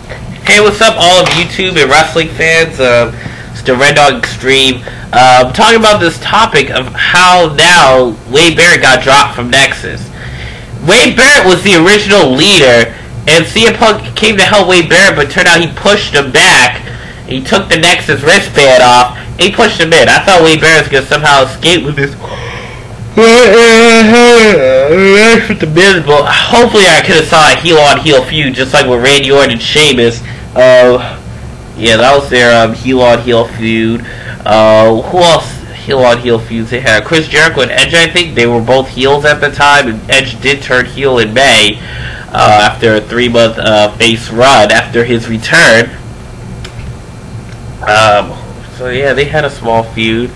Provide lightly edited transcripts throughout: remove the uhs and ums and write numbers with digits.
Hey, what's up, all of YouTube and wrestling fans? It's the Red Dog Extreme. Talking about this topic of how now Wade Barrett got dropped from Nexus. Wade Barrett was the original leader, and CM Punk came to help Wade Barrett, but turned out he pushed him back. He took the Nexus wristband off, and he pushed him in. I thought Wade Barrett was going to somehow escape with this. With the Miz, but hopefully I could have saw a heel-on-heel feud, just like with Randy Orton and Sheamus. Yeah, that was their heel-on-heel feud. Who else heel-on-heel feuds they had? Chris Jericho and Edge, I think. They were both heels at the time, and Edge did turn heel in May after a 3-month face run after his return. So yeah, they had a small feud.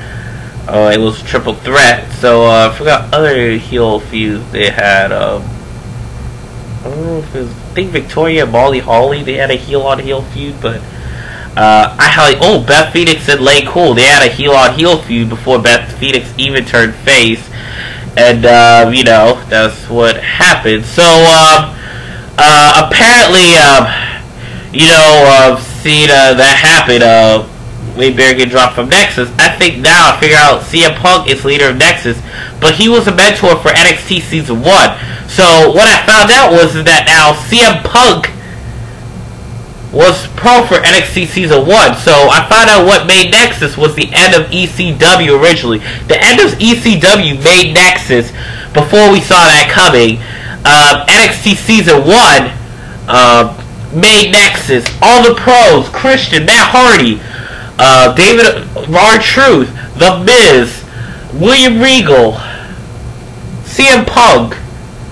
It was triple threat. So I forgot other heel feuds they had. I don't know if it was, I think Victoria and Molly Holly, they had a heel on heel feud, but Beth Phoenix and Lay Cool, they had a heel on heel feud before Beth Phoenix even turned face, and you know, that's what happened. So apparently, you know, seeing that happen, Wade Barrett get dropped from Nexus. I think now I figure out CM Punk is leader of Nexus, but he was a mentor for NXT Season 1. So what I found out was that now CM Punk was pro for NXT Season 1. So I found out what made Nexus was the end of ECW originally. The end of ECW made Nexus before we saw that coming. NXT Season 1 made Nexus. All the pros, Christian, Matt Hardy, David R-Truth, The Miz, William Regal, CM Punk.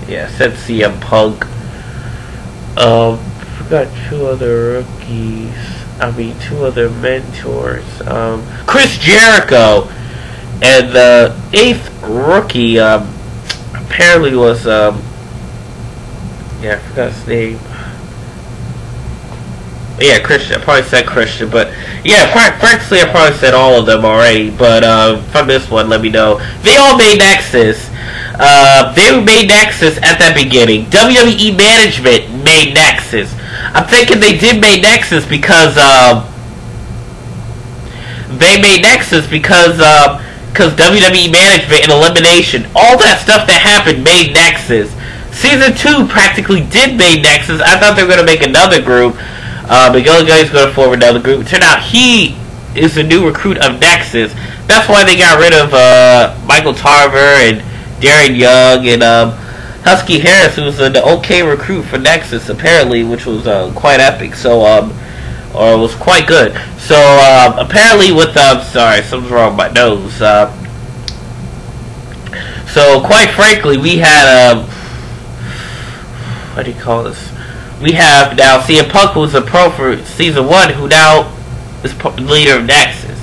Yeah, I said CM Punk. Forgot two other rookies. Two other mentors. Chris Jericho. And the 8th rookie, apparently was, yeah, I forgot his name. Yeah, Christian. I probably said Christian, but yeah, practically I probably said all of them already. But from this one, let me know. They all made Nexus. They made Nexus at that beginning. WWE management made Nexus. I'm thinking they did make Nexus because WWE management and elimination, all that stuff that happened made Nexus. Season 2 practically did make Nexus. I thought they were gonna make another group. Miguel Guy's going to form another group. It turned out he is the new recruit of Nexus. That's why they got rid of Michael Tarver and Darren Young and Husky Harris, who was an okay recruit for Nexus, apparently, which was quite epic. So, or was quite good. So, apparently with, sorry, something's wrong with my nose. So, quite frankly, we had, what do you call this? We have now CM Punk, who's a pro for Season 1, who now is leader of Nexus.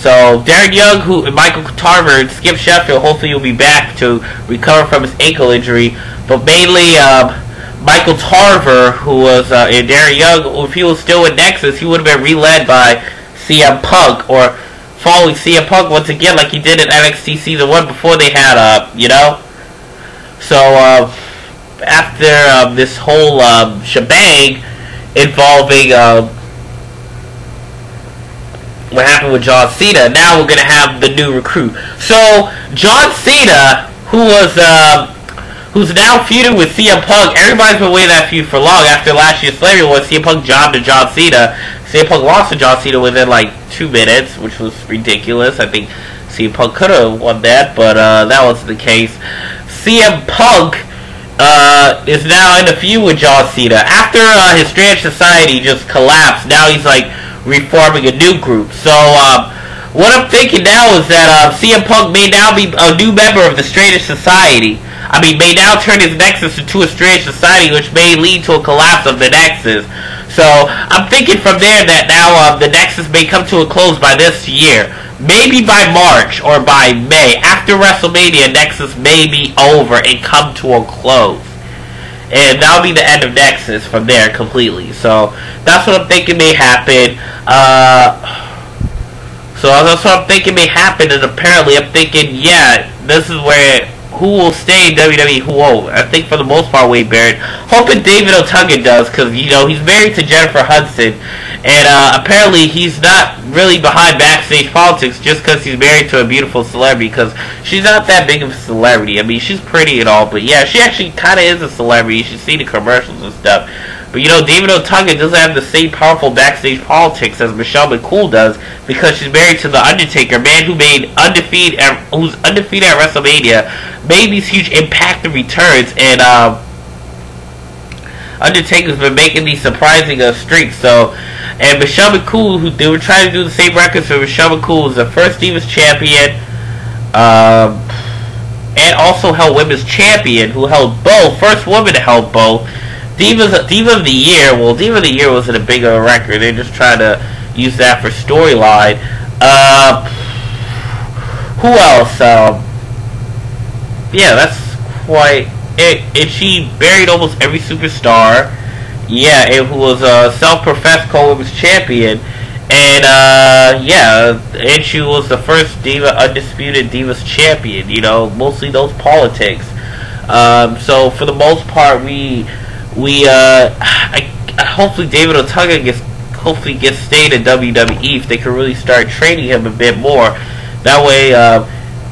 So, Darren Young, and Michael Tarver, and Skip Sheffield, hopefully will be back to recover from his ankle injury. But mainly, Michael Tarver, who was, and Darren Young, if he was still in Nexus, he would have been re-led by CM Punk, or following CM Punk once again, like he did in NXT Season 1 before they had, you know? So, after this whole shebang involving what happened with John Cena, now we're gonna have the new recruit. So John Cena, who's now feuding with CM Punk, everybody's been waiting that feud for long. After last year's Slammy, when CM Punk jobbed to John Cena, CM Punk lost to John Cena within like 2 minutes, which was ridiculous. I think CM Punk could have won that, but that wasn't the case. CM Punk is now in a feud with John Cena. After his Strange Society just collapsed, now he's like reforming a new group. So what I'm thinking now is that CM Punk may now be a new member of the Strange Society. I mean, may now turn his Nexus into a Strange Society, which may lead to a collapse of the Nexus. So I'm thinking from there that now the Nexus may come to a close by this year. Maybe by March or by May. After WrestleMania, Nexus may be over and come to a close. And that'll be the end of Nexus from there completely. So that's what I'm thinking may happen. So that's what I'm thinking may happen. And apparently I'm thinking, yeah, this is where who will stay in WWE, who won't. I think for the most part, Wade Barrett. Hoping David Otunga does, because, you know, he's married to Jennifer Hudson, and apparently he's not really behind backstage politics just because he's married to a beautiful celebrity, because she's not that big of a celebrity. I mean, she's pretty and all, but yeah, she actually kind of is a celebrity. You should see the commercials and stuff. But, you know, David Otunga doesn't have the same powerful backstage politics as Michelle McCool does, because she's married to The Undertaker, man who's undefeated at WrestleMania, made these huge impact and returns, and Undertaker's been making these surprising streaks. So, and Michelle McCool, who they were trying to do the same records for Michelle McCool, was the first Divas champion, and also held Women's Champion, who held both, first woman to hold both. Diva of the Year. Well, Diva of the Year wasn't a big of a record. They're just trying to use that for storyline. Who else? Yeah, that's quite it. And she buried almost every superstar. Yeah, and who was a self-professed co-women's champion. And, yeah, and she was the first undisputed Divas champion. You know, mostly those politics. So, for the most part, hopefully David Otunga gets stayed in WWE if they can really start training him a bit more. That way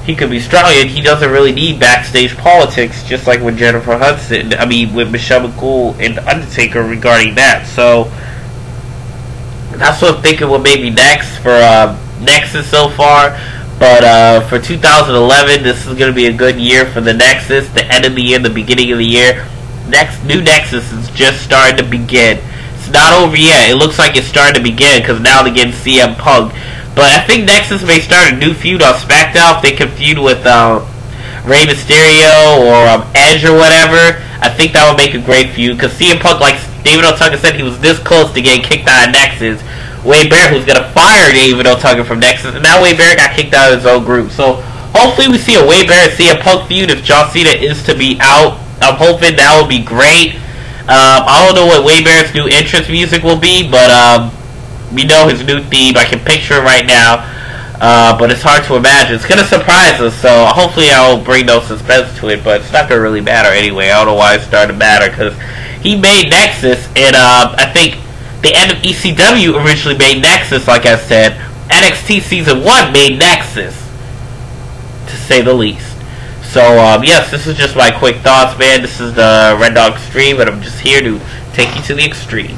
he could be strong, and he doesn't really need backstage politics, just like with Jennifer Hudson. With Michelle McCool and Undertaker regarding that. So that's what I'm thinking will maybe next for Nexus so far. But for 2011, this is going to be a good year for the Nexus. The end of the year, the beginning of the year. New Nexus is just starting to begin. It's not over yet. It looks like it's starting to begin because now they're getting CM Punk. But I think Nexus may start a new feud on SmackDown if they can feud with Rey Mysterio or Edge or whatever. I think that would make a great feud because CM Punk, like David Otunga said, he was this close to getting kicked out of Nexus. Wade Barrett, who's going to fire David Otunga from Nexus, and now Wade Barrett got kicked out of his own group. So hopefully we see a Wade Barrett CM Punk feud if John Cena is to be out. I'm hoping that would be great. I don't know what Wade Barrett's new entrance music will be, but we know his new theme. I can picture it right now, but it's hard to imagine. It's going to surprise us, so hopefully I'll bring no suspense to it, but it's not going to really matter anyway. I don't know why it's starting to matter, because he made Nexus, and I think the end of ECW originally made Nexus, like I said. NXT Season 1 made Nexus, to say the least. So, yes, this is just my quick thoughts, man. This is the Red Dog Stream, and I'm just here to take you to the extreme.